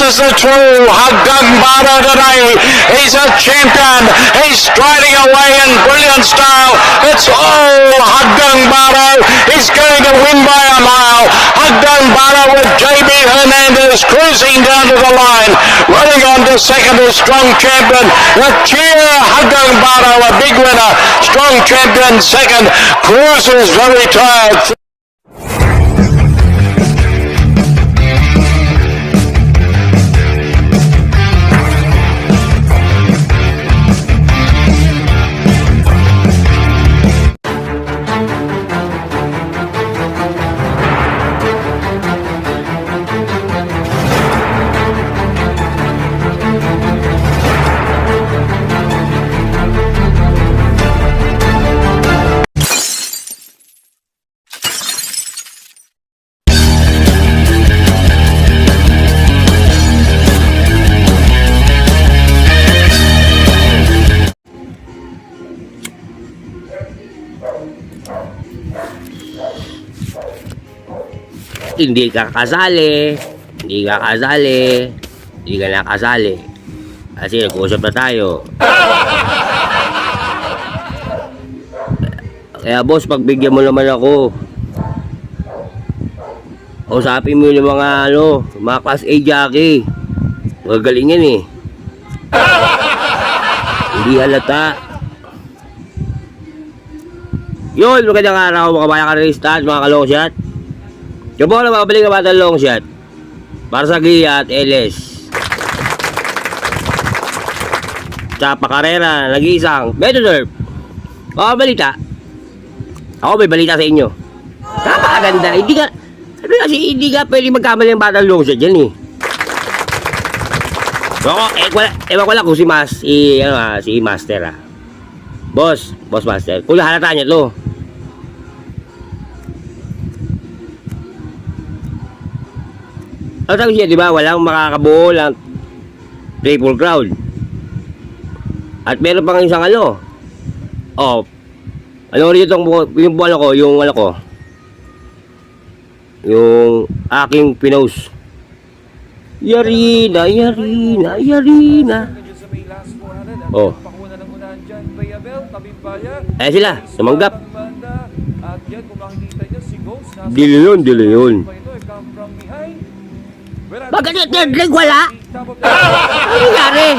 is the true Haggang Baro today. He's a champion. He's striding away in brilliant style. It's all Haggang Baro. He's going to win by a mile. Haggang Baro with JB Hernandez cruising down to the line. Running on to second is Strong Champion. The cheer Haggang Baro, a big winner. Strong Champion second. Cruiser's very tired. Hindi ka kasali, hindi ka nakasali kasi nag-uusap na tayo. Kaya boss, pagbigyan mo naman ako, usapin mo yung mga class A jockey, magaling yan hindi halata. Yun, magandang araw mga bayan karista at mga kalong shot. Yung po na makabalik na batang long shot para sa Gia at LS sa pakarera, nag-iisang Metroderp. Mga balita, ako may balita sa inyo. Napakaganda. Hindi ka pwede magkamali ng batang long shot dyan So ako, ewan ko lang kung si Master Boss Master, kung halata niya to. Ang sabi siya, di ba, walang makakabuo ng Triple Crown. At meron pang isang ano rin itong yung aking pinost. Yarina. Sila, sumanggap. Dili yun. Bakit third leg wala? Ano nangyari?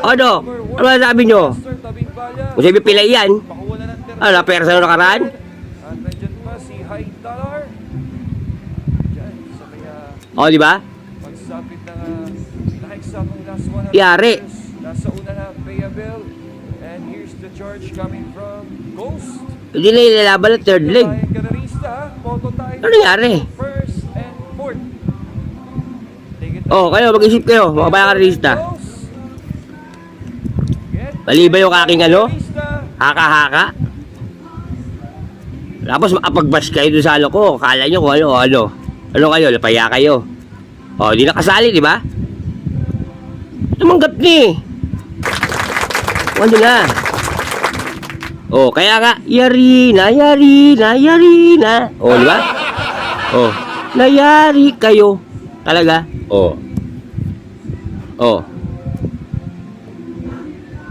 Ano sabi nyo? Kung sabi pilay yan, persa na nakaraan? Di ba? Yari. Hindi na ilalaban ng third leg. Ano nangyari? Kayo, mag-isip kayo, mga bayan karista. Mali ba yung aking haka-haka? Tapos makapag-bash kayo doon sa ko. Kala nyo kung ano kayo, lapaya kayo. Di nakasali, di ba? Tumanggap ni. Ano na? Kaya nga, Yarina. Di ba? Nayari kayo. Talaga?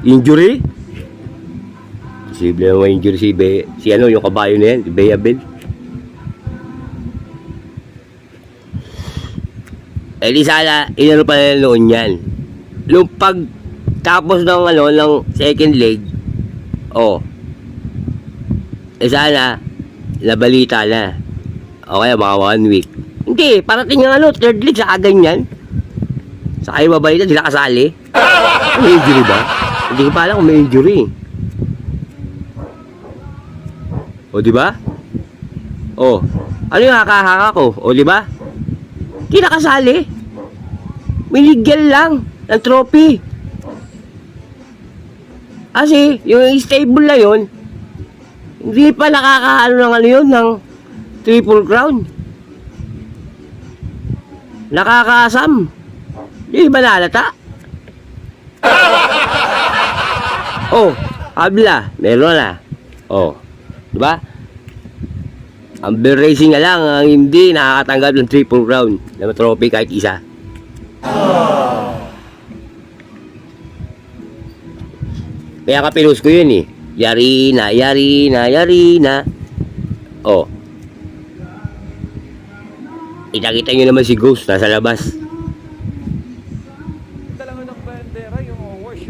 Injury? Posible naman injury si yung kabayo na yan, si Beabel. Di sana, inano pa na noon yan. Nung pagtapos ng second leg, sana, nabalita na. Kaya mga 1 week. Hindi, parating yung third leg sa ganyan. Sa kayo mabalita, di nakasali. May injury ba? Hindi ko pa alam kung may injury. Di ba? Ano yung haka-haka ko? Di ba? Di nakasali. Minigyan lang ng trophy. Kasi, yung stable na yun, hindi pa nakakaano ng Triple Crown. Nakakasam. Di ba nalata? Habla. Meron na. Diba? Amber Racing na lang ang hindi nakakatanggap ng Triple Crown na trophy kahit isa. Kaya ka pinost ko yun eh. Yari na, yari na, yari na. Oh. Kita-kita nyo naman si Ghost nasa labas.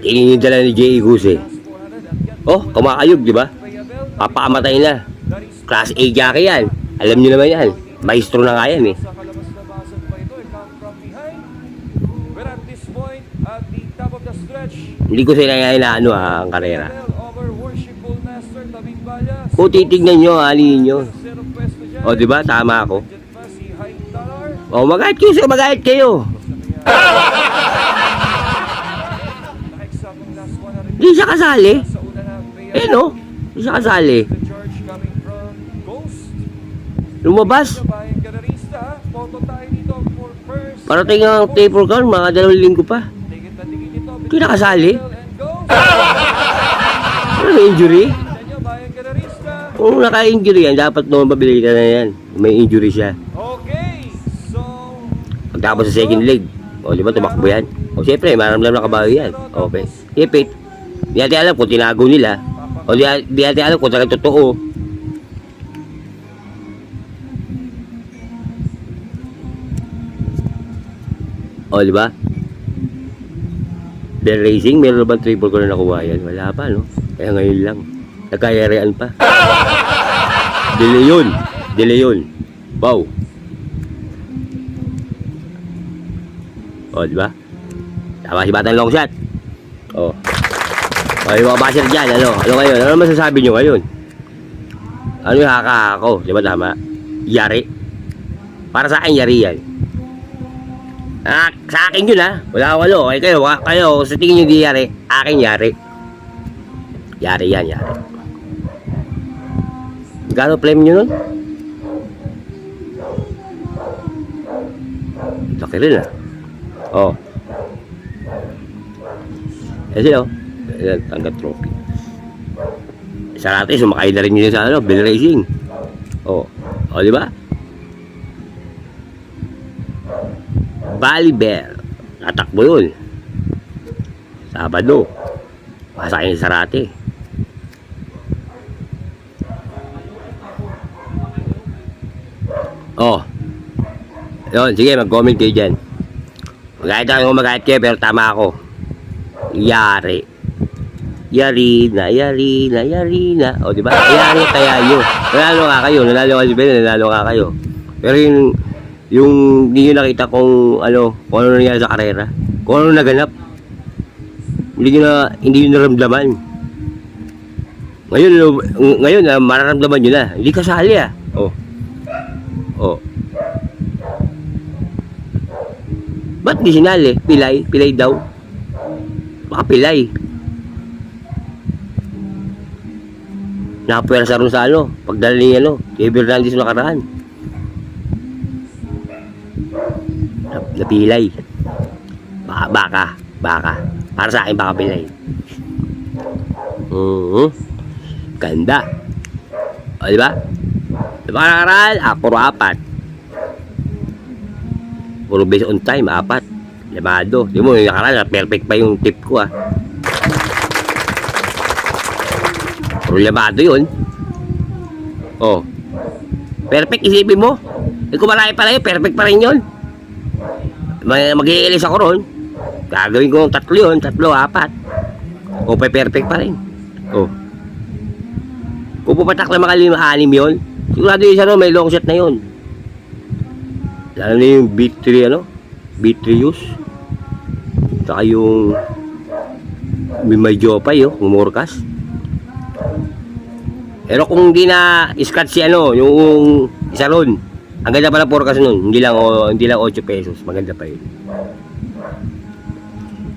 Tingin yung dala ni J.E. Ghost eh. Oh, kumakayog, di ba? Papakamatay na. Class A jockey yan. Alam nyo naman yan. Maestro na nga yan eh. Hindi ko sila nga inaano ang karera. Kung titignan nyo, alihin nyo. O, di ba? Tama ako. O, magahit kayo, magahit kayo. Hindi siya kasali. Eh, no? Hindi siya kasali. Lumabas. Parating ang taper car, mga 2 linggo pa. Hindi nakasali. Ano may injury? Kung naka-injury yan, dapat naman pabilitan na yan. May injury siya. Pagtapos sa second leg, o di ba tumakbo yan? O siyempre, maramdaman na kabayo yan. Okay. Ipit. Di natin alam kung tinago nila. O di natin alam kung talagang totoo. O di ba? Bell Racing, meron bang triple ko na nakuha yan? Wala pa, no? Kaya ngayon lang. Nagkayarian pa. Delay yun. Delay yun. Wow. O, di ba? Tama si Batang long shot. O. O, yung mga basher dyan, ano? Ano ngayon? Ano masasabi nyo ngayon? Ano yung haka ako? Di ba tama? Yari. Para sa akin, yari yan. Ah, sa akin yun ha. Wala ako ano. Okay kayo, sa tingin nyo di yari. Akin yari. Yari yan, yari. Gano'n flame nyo nun? Laki rin ah. Oh. Yan sila oh. Yan, tanggat trophy. Isa natin, sumakay na rin yun sa ano, Bell Racing. Oh. Oh, di ba? Bali Bear. Tatakbo yun. Sabado. Pasakay sa Sarate. Oh. Yun, sige, mag-comment kayo dyan. Magkait ako magkait kayo, pero tama ako. Yari. Yari na, yari na, yari na. O, diba? Yari kaya yun. Nanalo nga kayo, nanalo ka si Ben, nanalo nga kayo. Pero yung hindi nyo nakita kung ano nangyari sa karera. Kung ano naganap. Hindi nyo naramdaman. Ngayon, mararamdaman nyo na. Hindi kasali ah. Oh. Oh. Ba't di sinali? Pilay? Pilay daw? Baka pilay. Nakapwersa rin sa ano, pagdala ni ano, kay Bernaldez nakaraan. Napilay. Baka. Para sa akin, baka pilay. Ganda. O, diba? Diba nakaraan? Puro 4. Puro based on time, 4. Limado. Di mo, yung nakaraan, perfect pa yung tip ko ah. Puro limado yun. Oh. Perfect, isipin mo. Kung malaki pala yun, perfect pa rin yun. Mag-i-ilis ako ron. Gagawin ko 3 yun, 3, 4. O, perfect pa rin. Oh. Kung pupatak na makalim-6 yun, sigurado yung isa no, may long shot na yun. Lalo na yung B3 ano? B3 use. Saka yung may jopay oh, umurkas. Pero kung hindi na scratch si ano, yung isa ron. Ang ganda pala forecast nun, hindi lang 8 pesos, maganda pa yun.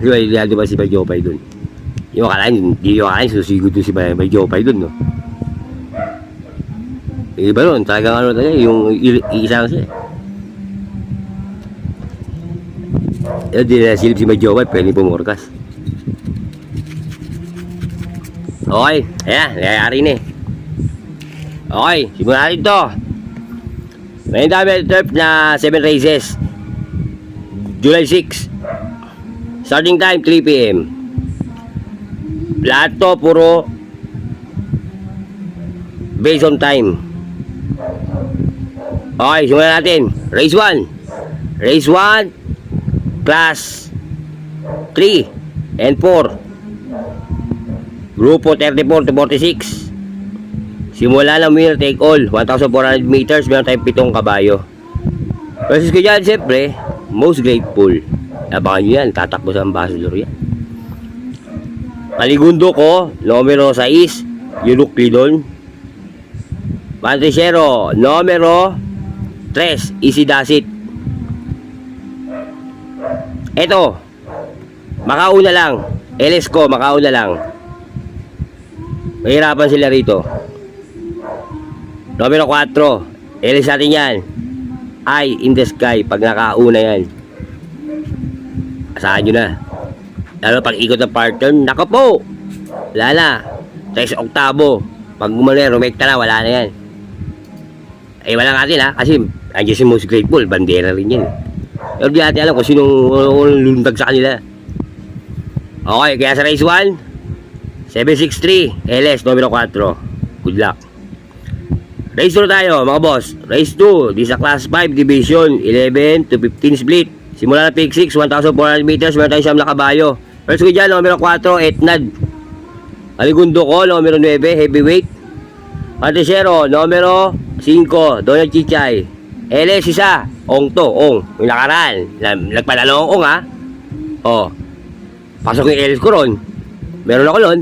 Di ba si may jopay dun? Yung akalain, hindi yung akalain, susigod dun si may jopay dun, no? Yung iba ron, talagang ano talaga, yung iisa lang siya. Yung di na silip si may jopay, pwede pumurkas. Okay, ayan, nangyayari na eh. Okay, simulan natin to. May dami turf na 7 races. July 6. Starting time 3 p.m. Lahat to puro based on time. Okay, simulan natin. Race 1. Race 1, Class 3 and 4. Grupo 34 to 46. Simula ng winner take all. 1,400 meters. Meron tayong 7 kabayo. Versus ko dyan, siyempre, most grateful. Abangan nyo yan. Tatakbo sa ambassador yan. Maligundo ko, numero 6, Euclidon. Pantricero, numero 3, Easy Dasit. Eto, makauna lang. LS ko, makauna lang. Mahirapan sila rito. Numero 4, LS natin yan. Eye in the Sky. Pag nakauna yan, asahan nyo na. Lalo pag ikot ng partner, nako po, wala na. 3 oktabo. Pag gumana, rumekta na, wala na yan. Eh, wala natin ha, kasi andiyan si most grateful, bandera rin yan. Pero di natin alam kung sinong lulundag sa kanila. Okay, kaya sa race 1, 763, LS, numero 4. Good luck. Race 2 tayo, mga boss. Race 2, di sa class 5, division 11 to 15 split. Simula na pick 6, 1,400 meters, meron tayo siyam na kabayo. First ko dyan, numero 4, Etnad. Aligundo ko, numero 9, heavyweight. Pantricero, numero 5, Donald Chichay. LS isa, Ong to, Ong. Yung nakaraan, nagpanalo ang Ong ha. Oh, pasok yung LS ko ron. Meron ako ron.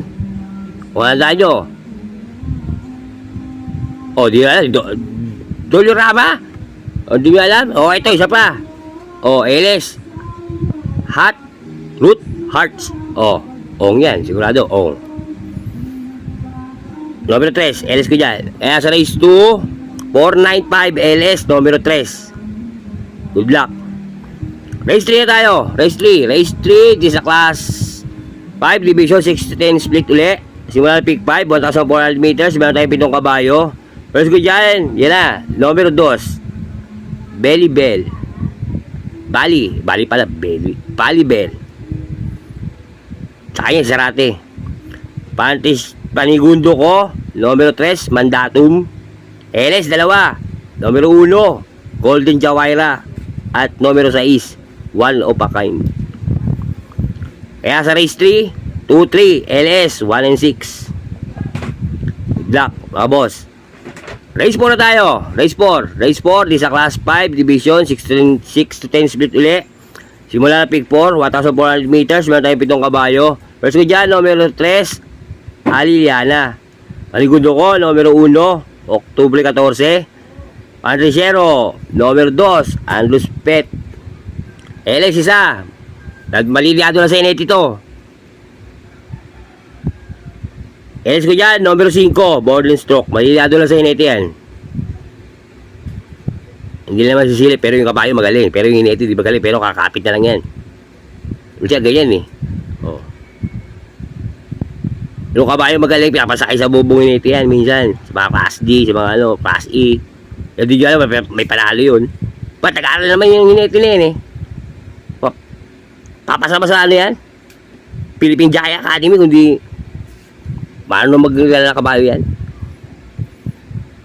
Kung handa nyo. Oh, di alam. Dolorama? Oh, di mo alam? Oh, ito, isa pa. Oh, LS. Hot. Root. Hearts. Oh, Ong yan. Sigurado, Ong. Numero 3, LS ko dyan. Kaya sa race 2, 495 LS, numero 3. Good luck. Race 3 na tayo. Race 3. Race 3, di sa class 5, division 6 to 10 split uli. Simula na pick 5, 1,400 meters. Meron tayong 7 kabayo. First ko dyan, yan na. Numero 2, Belly Bell. Bali pala, Belly. Bali Bell. Saka yan, Zarate. Panigundo ko, numero 3, Mandatum. LS 2, numero 1, Golden Jawaira. At numero 6, One of a Kind. Kaya sa race 3, 2-3, LS 1 and 6. Good luck, mga boss. Race 4 na tayo. Race 4. Race 4, di sa class 5, division 6 to 10 split uli. Simula na pick 4, 1,400 meters. Meron tayong 7 kabayo. First ko dyan, numero 3, Aliliana. Maligundo ko, numero 1, Oktubre 14. Pantricero, numero 2, Andlus Pet. LX isa. Nagmaliliado na sa inet ito. LX ko dyan, numero 5, Borderline Stroke. Maliliado na sa inet yan. Hindi naman sisilip, pero yung kabayo magaling. Pero yung inet di magaling, pero kakapit na lang yan. Kasi ganyan eh. Oh. Yung kabayo magaling, pinapasakay sa bubong inet yan minsan. Sa mga class D, sa mga class E. Hindi nyo alam, may panalo yun. Ba't nag-aaral naman yung inet nila yan eh. Papasama sa ano yan? Philippine Jaya Academy, kundi paano maglalala kabayo yan?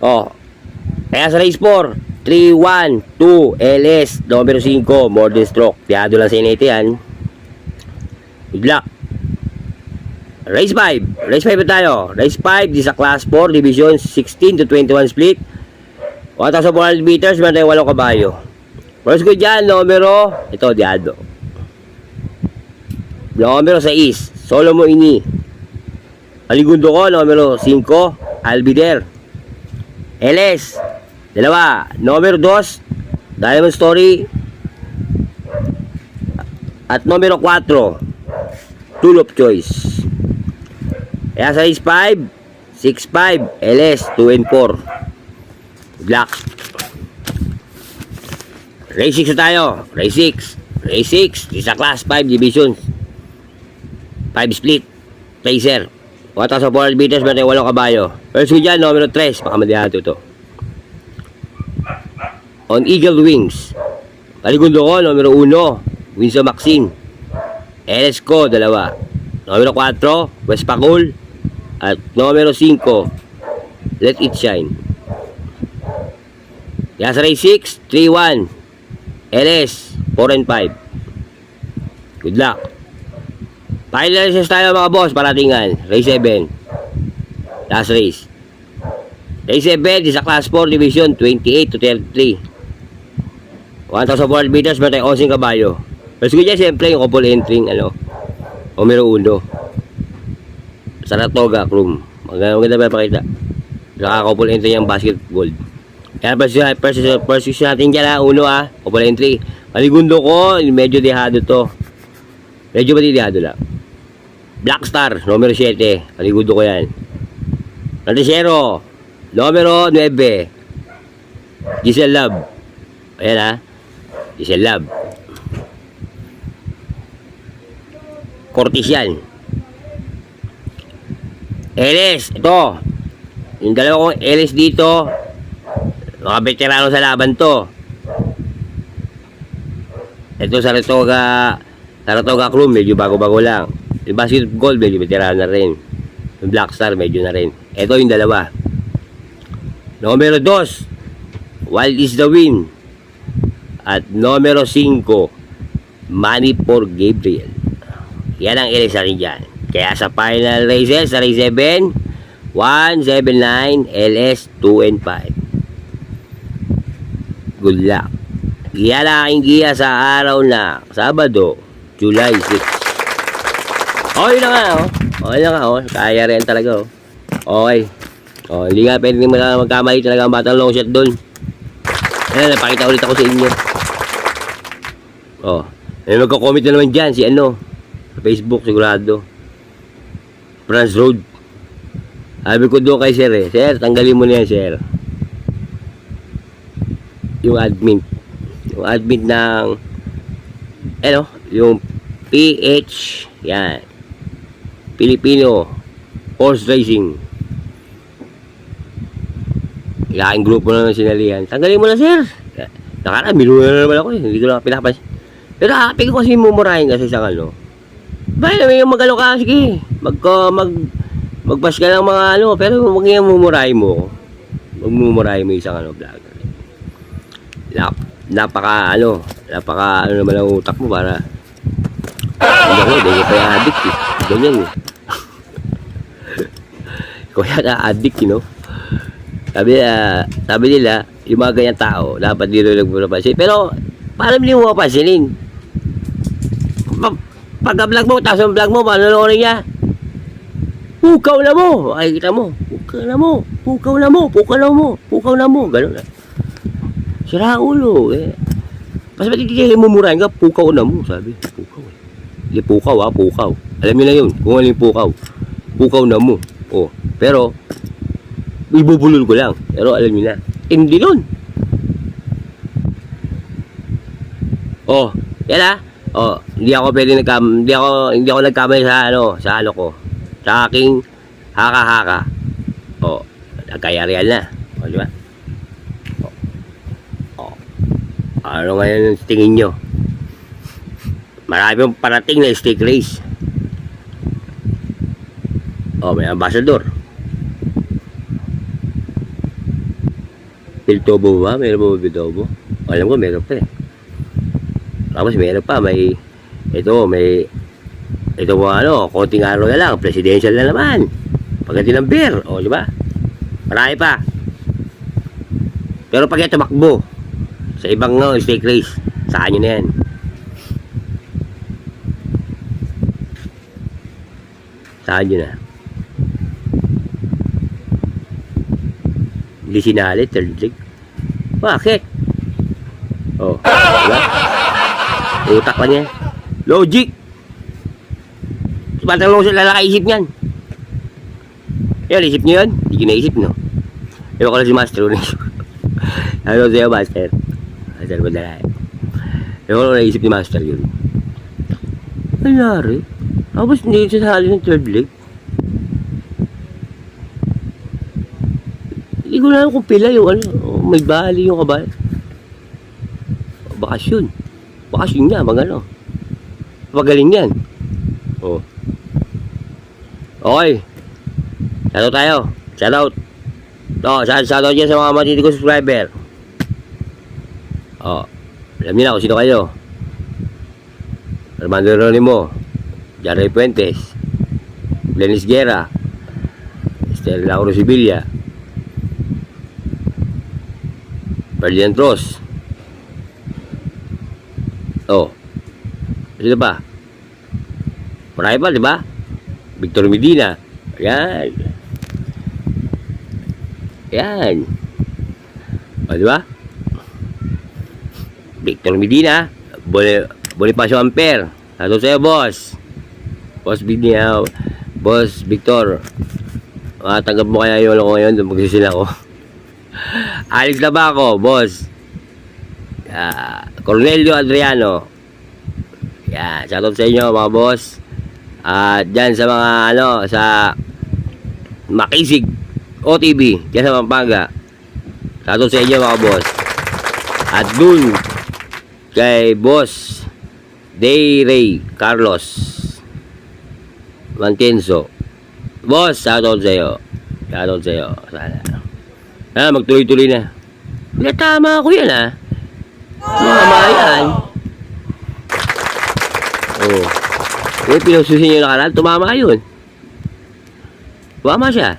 Oh. Kaya sa race 4, 3-1-2 LS, numero 5, Modern Stroke. Piyado lang sa inete yan. Good luck. Race 5. Race 5 tayo. Race 5, di sa class 4, division 16 to 21 split. 1,400 meters, meron tayong 8 kabayo. First ko dyan, numero, ito, Diado. Numero 6, Solomo Ini. Aligundo ko, numero 5, Albider. LS, 2, numero 2, Diamond Story. At numero 4, Tool of Choice. Kaya sa race 5, 6-5, LS, 2 and 4. Black. Race 6 tayo. Race 6. Race 6, isa class 5 divisions. 5 split. Tracer. 1,400 meters, meron tayong 8 kabayo. First ko dyan, numero 3. Pakamadihato ito. On Eagle Wings. Paligundo ko, numero 1. Winsor Maxine. LSCO, 2. Numero 4, West Pacul. At numero 5, Let It Shine. Yas Race 6, 3-1. LS, 4 and 5. Good luck. Final races tayo mga boss, paratingan. Race 7. Last race. Race 7 is a Class 4 Division 28 to 33. 1,400 meters, meron tayo 11 kabayo. Mas ko dyan, siyempre, yung couple entering, numero 1. Saratoga, Chrome. Maganda ba pakita? Saka couple entry yung basketball. Kaya first natin dyan, 1, couple entry. Maligundo ko, medyo dehado to. Medyo matidehado lang. Black Star, numero 7. Maligundo ko yan. Noticiero, numero 9. Giselle Love. Ayan Giselle Love. Cortis yan. LS, ito. Yung dalawa kong LS dito, mga veterano sa laban to. Ito Saratoga Crew, medyo bago-bago lang. Yung basketball, medyo veterano na rin. Yung Black Star, medyo na rin. Ito yung dalawa. Numero 2, Wild is the Wind. At numero 5, Money for Gabriel. Yan ang LS natin dyan. Kaya sa final races, sa race 7, 1, 7, 9, LS, 2 and 5. Good luck. Yan ang aking giya sa araw na Sabado, July 6. Okay na nga, Okay na nga, Kaya rin talaga, Okay. Hindi nga pwede magkamali talaga ang batang long shot doon. Ayan, napakita ulit ako sa inyo. May magko-comment na naman dyan, sa Facebook, sigurado. France Road. Sabi ko doon kay Sir Sir, tanggalin mo na yan, Sir. Yung admin. Yung admin ng, yung PH, yan. Filipino Horse Racing. Ilaking grupo na ng sinalihan. Tanggalin mo na, Sir. Nakaraan, binuha na naman ako Hindi ko lang pinapansin. Pero happy ko kasi mumurahin kasi sa Bahay naman yung ka, sige. Magpas ka ng mga pero huwag yung mumurahin mo. Magmumurahin mo isang vlogger. Napaka naman ang utak mo para hindi ko pa yung addict Ganyan Kaya na-addict, Sabi nila, yung mga ganyan tao, dapat dito nagpunapansin. Pero, paano hindi mo mapansinin? Pagka-vlog mo, tapos ang vlog mo, panonoorin niya. Pukaw na mo! Makikita mo. Pukaw na mo. Ganun na. Sira ulo. Mas matitikin mumurahin ka, pukaw na mo. Sabi, pukaw Hindi pukaw pukaw. Alam niyo na yun, kung ano yung pukaw. Pukaw na mo. Pero, ibubulol ko lang. Pero alam niyo na. Hindi nun. Yan hindi ako nagkamali sa ko. Sa aking haka-haka. Nagkayarihan na. Di ba? Ano ngayon ang tingin nyo? Marami yung parating na stick race. May ambassador. Piltobo ba? Meron ba Piltobo? Alam ko meron pa Tapos meron pa, ito konting araw na lang, presidential na naman. Pagdating ng beer, di ba? Marami pa. Pero pag ito tumakbo, sa ibang stake race, saan nyo na yan? Saan nyo na? Hindi sinali, third leg. Bakit? Diba? Utak pa niya. Logic. Batang long shot lalakaisip niyan. Isip niyo yun? Hindi ko naisip, Ewan ko lang si Master. Ano sa'yo, Master? Master ba dala? Ewan ko lang naisip ni Master yun. Nangyari? Tapos hindi siya sasali ng third leg. Hindi ko na alam kung pila yung may bali yung kabal. Bakasyon. Bakasyon niya, Pagaling yan. Oh. Okay. Shoutout tayo. Shoutout. Shoutout dyan sa mga matindi ko subscriber. Oh. Alam niyo na kung sino kayo. Armando Ronimo, Jarry Puentes, Lenis Guerra, Esther Lauro Sibilla, Ferdinand Ross. Oh. Sino pa? Marami pa, di ba? Victor Medina. Yan. Yan. O, di ba? Victor Medina. Bonifacio Amper. Ato sa'yo, boss. Boss Medina. Boss Victor. Tanggap mo kaya yung ko ngayon. Magsisin ako. Alex Labaco, boss. Cornelio Adriano. Yan. Shoutout sa inyo, mga boss. At dyan sa mga sa Makisig OTV dyan sa Pampanga. Shoutout sa inyo, mga boss. At dun kay boss Ray Carlos Mantenso, boss, shoutout sa iyo. Sana magtuloy-tuloy na. Tama ako yan, ha. Mama yan. Oh. Kaya pinususin nyo nakaraan, tumama yun. Tumama siya.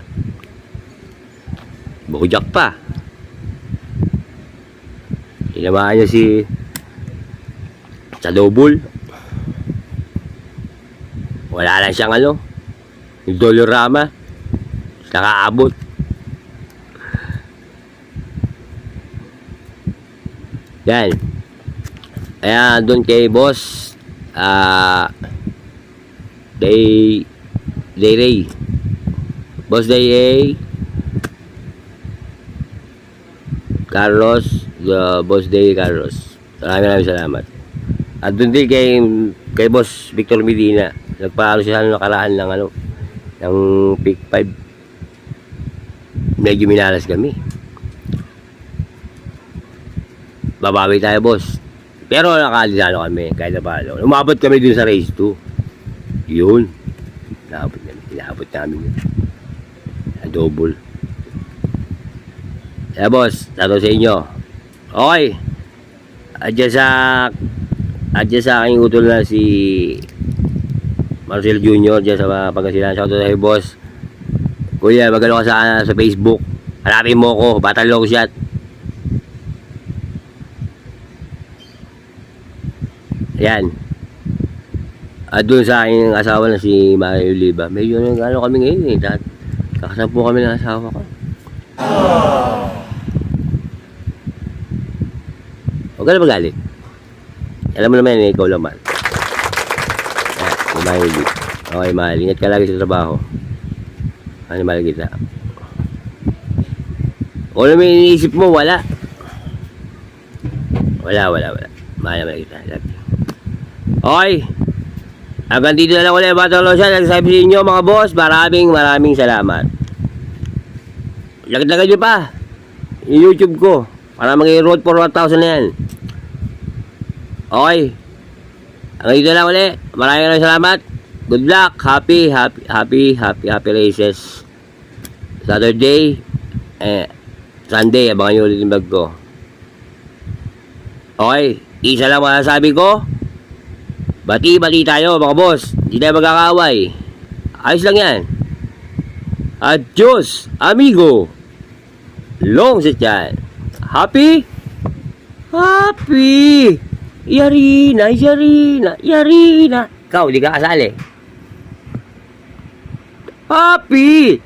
Bukujak pa. Tinamaan niya sa double. Wala lang siyang yung Dolorama. Nakaabot. Yan. Kaya doon kay boss Day Ray. Boss Day Ray Carlos, Boss Day Carlos. Maraming salamat. At doon din kay Boss Victor Medina. Nagpaano siya sa nakaraan ng ng Pick 5. Medyo minalas kami. Babawi tayo, boss. Pero nakalisalo kami kahit na paano. Umabot kami dun sa race 2. Yun. Inaabot namin yun. Na double. Kaya boss, tato sa inyo. Okay. Adyan sa aking utol na si Marcel Jr. dyan sa Pangasinan. Shoutout sa iyo, boss. Kuya, magano ka sa Facebook. Hanapin mo ko, Battle Long Shot. Yan. At doon sa aking asawa na si Mario Oliva. Medyo kami ngayon eh. Kakasampu kami ng asawa ko. Huwag ka na magalit. Alam mo naman, ikaw naman. Mario Oliva. Okay, mahal. Ingat ka lagi sa trabaho. Ano mahal kita? O naman iniisip mo, wala. Wala. Mahal naman kita. Okay. Hanggang dito na lang ulit, Battle Long Shot. Nagsasabi sa inyo, mga boss, maraming salamat. Lagdagan nyo pa yung YouTube ko para mag-road for 1,000 na yan. Okay. Hanggang dito na lang ulit. Maraming salamat. Good luck. Happy races. Saturday. Sunday. Abangan nyo ulit yung bag ko. Okay. Isa lang masasabi ko. Bati tayo, mga boss. Hindi tayo magkakaaway. Ayos lang yan. Adios, amigo. Long set yan. Happy? Yarina. Ikaw, hindi ka kasali. Happy.